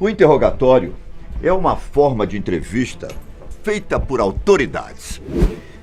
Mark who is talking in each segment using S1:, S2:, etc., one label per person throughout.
S1: O interrogatório é uma forma de entrevista feita por autoridades,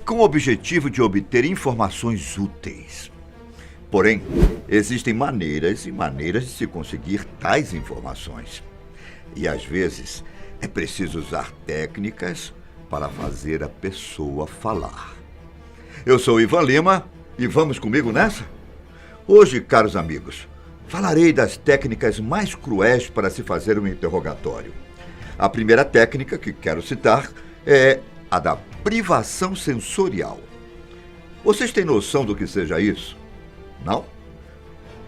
S1: com o objetivo de obter informações úteis. Porém, existem maneiras e maneiras de se conseguir tais informações. E às vezes é preciso usar técnicas para fazer a pessoa falar. Eu sou Ivan Lima e vamos comigo nessa? Hoje, caros amigos, falarei das técnicas mais cruéis para se fazer um interrogatório. A primeira técnica que quero citar é a da privação sensorial. Vocês têm noção do que seja isso? Não?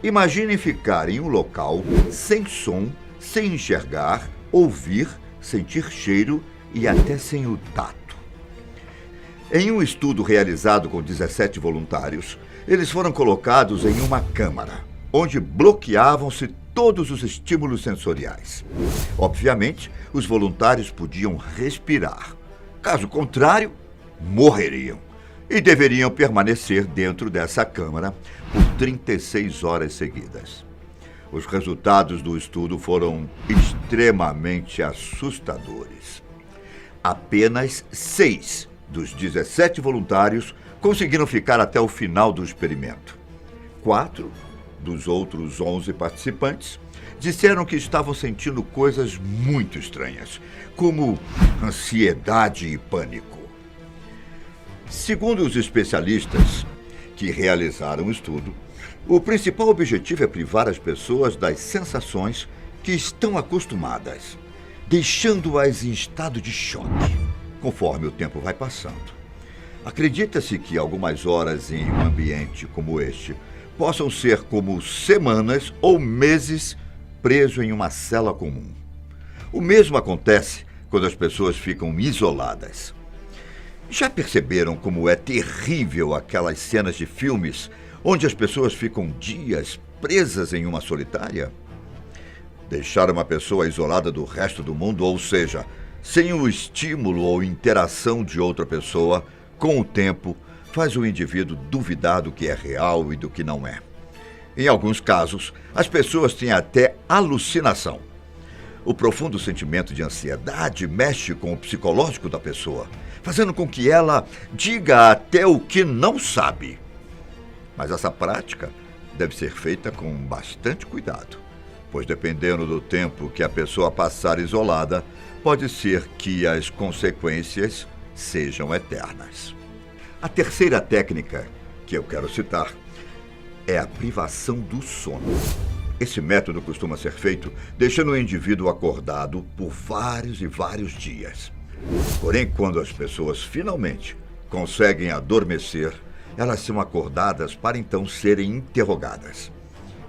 S1: Imaginem ficar em um local sem som, sem enxergar, ouvir, sentir cheiro e até sem o tato. Em um estudo realizado com 17 voluntários, eles foram colocados em uma câmara, onde bloqueavam-se todos os estímulos sensoriais. Obviamente, os voluntários podiam respirar. Caso contrário, morreriam. E deveriam permanecer dentro dessa câmara por 36 horas seguidas. Os resultados do estudo foram extremamente assustadores. Apenas 6 dos 17 voluntários conseguiram ficar até o final do experimento. 4 dos outros 11 participantes disseram que estavam sentindo coisas muito estranhas, como ansiedade e pânico. Segundo os especialistas que realizaram o estudo, o principal objetivo é privar as pessoas das sensações que estão acostumadas, deixando-as em estado de choque, conforme o tempo vai passando. Acredita-se que algumas horas em um ambiente como este possam ser como semanas ou meses preso em uma cela comum. O mesmo acontece quando as pessoas ficam isoladas. Já perceberam como é terrível aquelas cenas de filmes onde as pessoas ficam dias presas em uma solitária? Deixar uma pessoa isolada do resto do mundo, ou seja, sem o estímulo ou interação de outra pessoa, com o tempo, faz o indivíduo duvidar do que é real e do que não é. Em alguns casos, as pessoas têm até alucinação. O profundo sentimento de ansiedade mexe com o psicológico da pessoa, fazendo com que ela diga até o que não sabe. Mas essa prática deve ser feita com bastante cuidado, pois dependendo do tempo que a pessoa passar isolada, pode ser que as consequências sejam eternas. A terceira técnica que eu quero citar é a privação do sono. Esse método costuma ser feito deixando o indivíduo acordado por vários e vários dias. Porém, quando as pessoas finalmente conseguem adormecer, elas são acordadas para então serem interrogadas.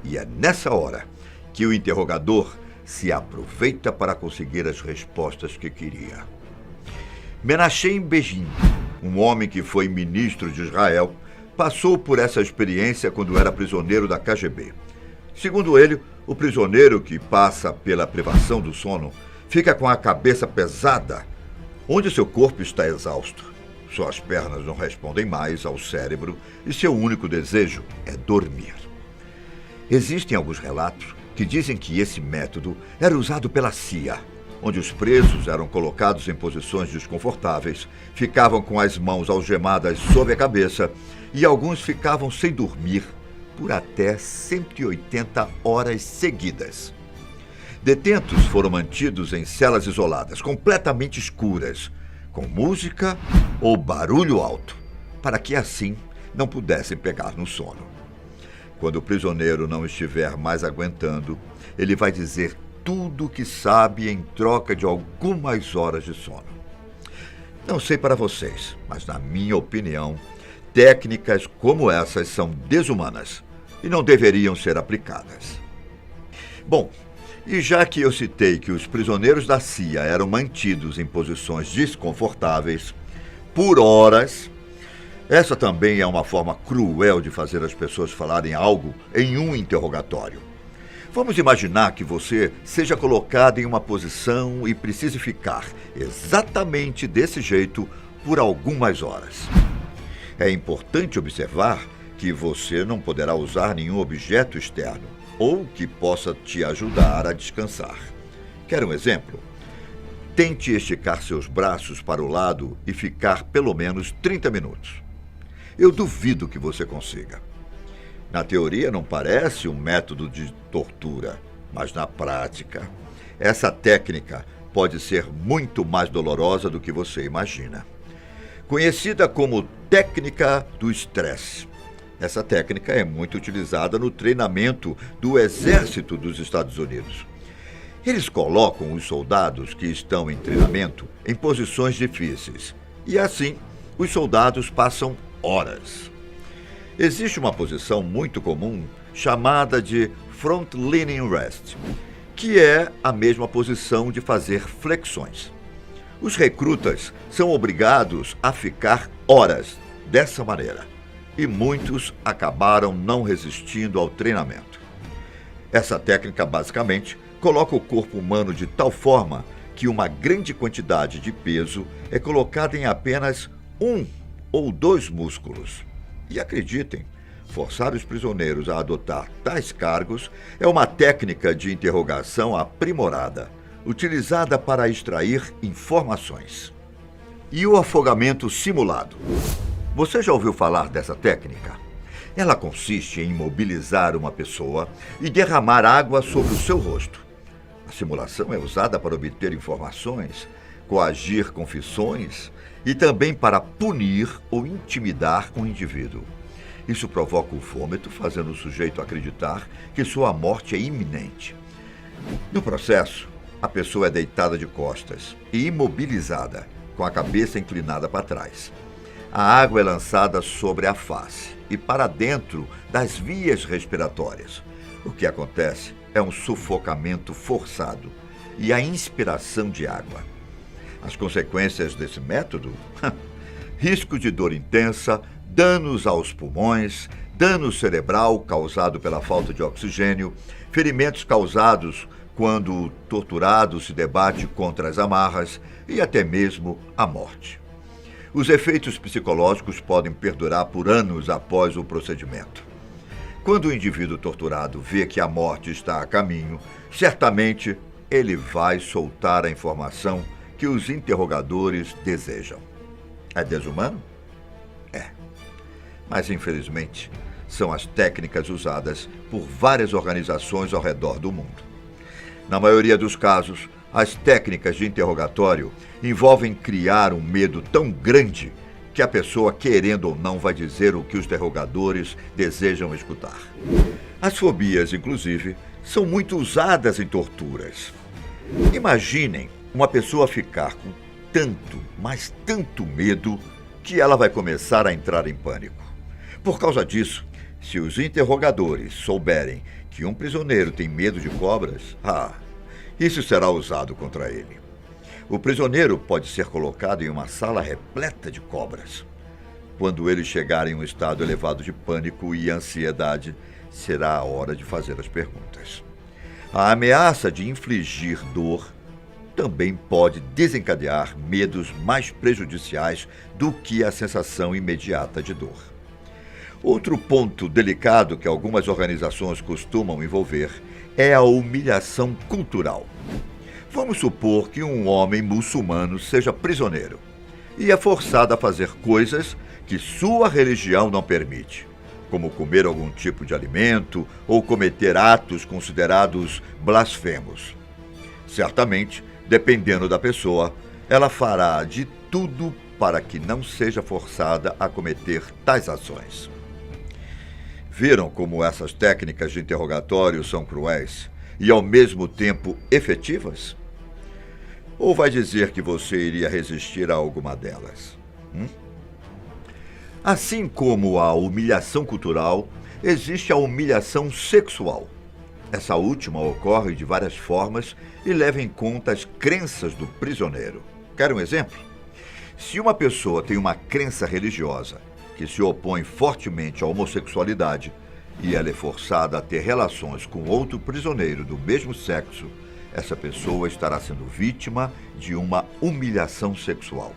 S1: E é nessa hora que o interrogador se aproveita para conseguir as respostas que queria. Menachem Begin, um homem que foi ministro de Israel, passou por essa experiência quando era prisioneiro da KGB. Segundo ele, o prisioneiro que passa pela privação do sono fica com a cabeça pesada, onde seu corpo está exausto. Suas pernas não respondem mais ao cérebro e seu único desejo é dormir. Existem alguns relatos que dizem que esse método era usado pela CIA, onde os presos eram colocados em posições desconfortáveis, ficavam com as mãos algemadas sob a cabeça e alguns ficavam sem dormir por até 180 horas seguidas. Detentos foram mantidos em celas isoladas, completamente escuras, com música ou barulho alto, para que assim não pudessem pegar no sono. Quando o prisioneiro não estiver mais aguentando, ele vai dizer tudo o que sabe em troca de algumas horas de sono. Não sei para vocês, mas na minha opinião, técnicas como essas são desumanas e não deveriam ser aplicadas. Bom, e já que eu citei que os prisioneiros da CIA eram mantidos em posições desconfortáveis por horas, essa também é uma forma cruel de fazer as pessoas falarem algo em um interrogatório. Vamos imaginar que você seja colocado em uma posição e precise ficar exatamente desse jeito por algumas horas. É importante observar que você não poderá usar nenhum objeto externo ou que possa te ajudar a descansar. Quer um exemplo? Tente esticar seus braços para o lado e ficar pelo menos 30 minutos. Eu duvido que você consiga. Na teoria não parece um método de tortura, mas na prática, essa técnica pode ser muito mais dolorosa do que você imagina. Conhecida como técnica do estresse. Essa técnica é muito utilizada no treinamento do Exército dos Estados Unidos. Eles colocam os soldados que estão em treinamento em posições difíceis e assim os soldados passam horas. Existe uma posição muito comum chamada de Front Leaning Rest, que é a mesma posição de fazer flexões. Os recrutas são obrigados a ficar horas dessa maneira e muitos acabaram não resistindo ao treinamento. Essa técnica basicamente coloca o corpo humano de tal forma que uma grande quantidade de peso é colocada em apenas 1 ou 2 músculos. E acreditem, forçar os prisioneiros a adotar tais cargos é uma técnica de interrogação aprimorada, utilizada para extrair informações. E o afogamento simulado? Você já ouviu falar dessa técnica? Ela consiste em imobilizar uma pessoa e derramar água sobre o seu rosto. A simulação é usada para obter informações, coagir confissões e também para punir ou intimidar um indivíduo. Isso provoca o vômito, fazendo o sujeito acreditar que sua morte é iminente. No processo, a pessoa é deitada de costas e imobilizada, com a cabeça inclinada para trás. A água é lançada sobre a face e para dentro das vias respiratórias. O que acontece é um sufocamento forçado e a inspiração de água. As consequências desse método? Risco de dor intensa, danos aos pulmões, dano cerebral causado pela falta de oxigênio, ferimentos causados quando o torturado se debate contra as amarras e até mesmo a morte. Os efeitos psicológicos podem perdurar por anos após o procedimento. Quando o indivíduo torturado vê que a morte está a caminho, certamente ele vai soltar a informação que os interrogadores desejam. É desumano? É. Mas, infelizmente, são as técnicas usadas por várias organizações ao redor do mundo. Na maioria dos casos, as técnicas de interrogatório envolvem criar um medo tão grande que a pessoa, querendo ou não, vai dizer o que os interrogadores desejam escutar. As fobias, inclusive, são muito usadas em torturas. Imaginem uma pessoa ficar com tanto, mas tanto medo que ela vai começar a entrar em pânico. Por causa disso, se os interrogadores souberem que um prisioneiro tem medo de cobras, isso será usado contra ele. O prisioneiro pode ser colocado em uma sala repleta de cobras. Quando ele chegar em um estado elevado de pânico e ansiedade, será a hora de fazer as perguntas. A ameaça de infligir dor também pode desencadear medos mais prejudiciais do que a sensação imediata de dor. Outro ponto delicado que algumas organizações costumam envolver é a humilhação cultural. Vamos supor que um homem muçulmano seja prisioneiro e é forçado a fazer coisas que sua religião não permite, como comer algum tipo de alimento ou cometer atos considerados blasfemos. Certamente, dependendo da pessoa, ela fará de tudo para que não seja forçada a cometer tais ações. Viram como essas técnicas de interrogatório são cruéis e, ao mesmo tempo, efetivas? Ou vai dizer que você iria resistir a alguma delas? Assim como a humilhação cultural, existe a humilhação sexual. Essa última ocorre de várias formas e leva em conta as crenças do prisioneiro. Quer um exemplo? Se uma pessoa tem uma crença religiosa que se opõe fortemente à homossexualidade e ela é forçada a ter relações com outro prisioneiro do mesmo sexo, essa pessoa estará sendo vítima de uma humilhação sexual.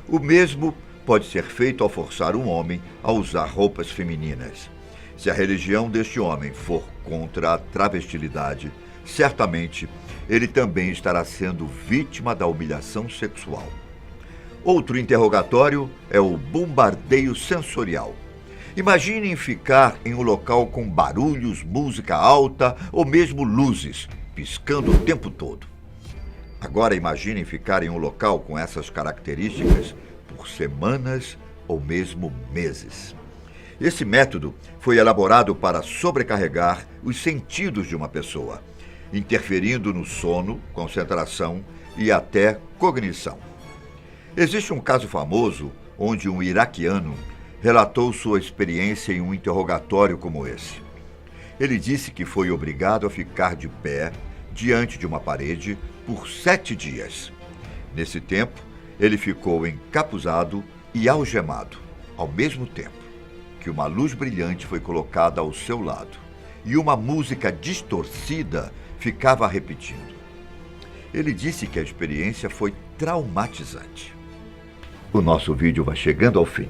S1: O mesmo pode ser feito ao forçar um homem a usar roupas femininas. Se a religião deste homem for contra a travestilidade, certamente ele também estará sendo vítima da humilhação sexual. Outro interrogatório é o bombardeio sensorial. Imaginem ficar em um local com barulhos, música alta ou mesmo luzes, piscando o tempo todo. Agora imaginem ficar em um local com essas características por semanas ou mesmo meses. Esse método foi elaborado para sobrecarregar os sentidos de uma pessoa, interferindo no sono, concentração e até cognição. Existe um caso famoso onde um iraquiano relatou sua experiência em um interrogatório como esse. Ele disse que foi obrigado a ficar de pé diante de uma parede por 7 dias. Nesse tempo, ele ficou encapuzado e algemado, ao mesmo tempo que uma luz brilhante foi colocada ao seu lado e uma música distorcida ficava repetindo. Ele disse que a experiência foi traumatizante. O nosso vídeo vai chegando ao fim.